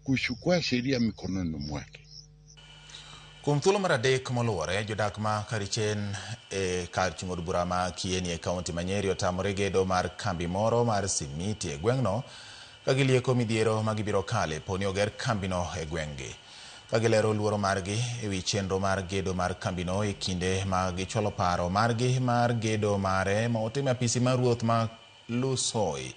kuchukua sheria mikononi mwake. Kumthulo maradek moluore jodak ma Karichen kar chung'od bura ma Kieni e kaunti ma Nyeri otamore gedo mar kambi moro mar simiti e gweng'no kagilieko midhiero magibiro kale poni oger kambino e gweng'gi. Kagilero luoro margi ewi chenro mar gedo mar kambino e kinde magichwalo paro margi mar gedo mare ma otim apisi mar ruoth ma Lusoi.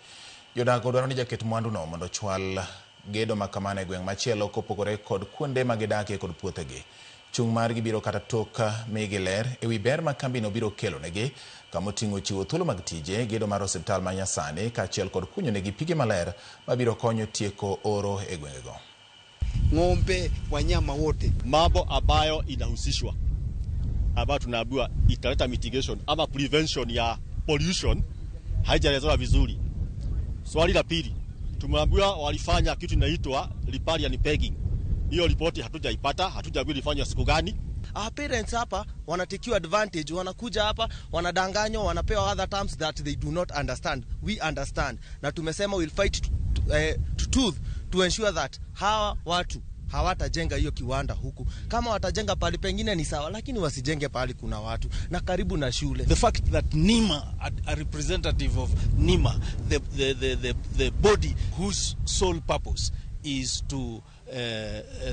Jodak odwaro ni jaket mwanduno mondo chwal gedo makamane e gweng' machielo kopogore kod kuonde magidakie kod puothegi. Chung' margi biro kata tok migiler ewi ber ma kambino biro kelo negi kamoting'o chiwo thuolo mag tije, gedo mar osiptal ma nyasani kaachiel kod kunyo negi pige maler mabiro konyo tieko oro e gwengego. Ng'ombe, wanyama wote, mambo ambayo inahusishwa ambayo tunaambiwa italeta mitigation ama prevention ya pollution haijaelezewa vizuri. Swali la pili, tumeambiwa walifanya kitu inaitwa riparian pegging. Hiyo ripoti hatujaipata, hatujajua ilifanywa siku gani. Our parents hapa wanatakiwa advantage, wanakuja hapa wanadanganywa, wanapewa other terms that they do not understand. We understand. Na tumesema we'll fight to tooth to ensure that hawa watu hawatajenga hiyo kiwanda huku. Kama watajenga pali pengine ni sawa, lakini wasijenge pali kuna watu na karibu na shule. The fact that NIMA, a representative of NIMA, the body whose sole purpose is to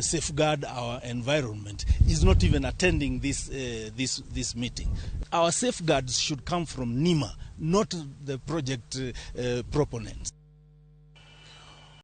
safeguard our environment, is not even attending this meeting. Our safeguards should come from NIMA, not the project proponents.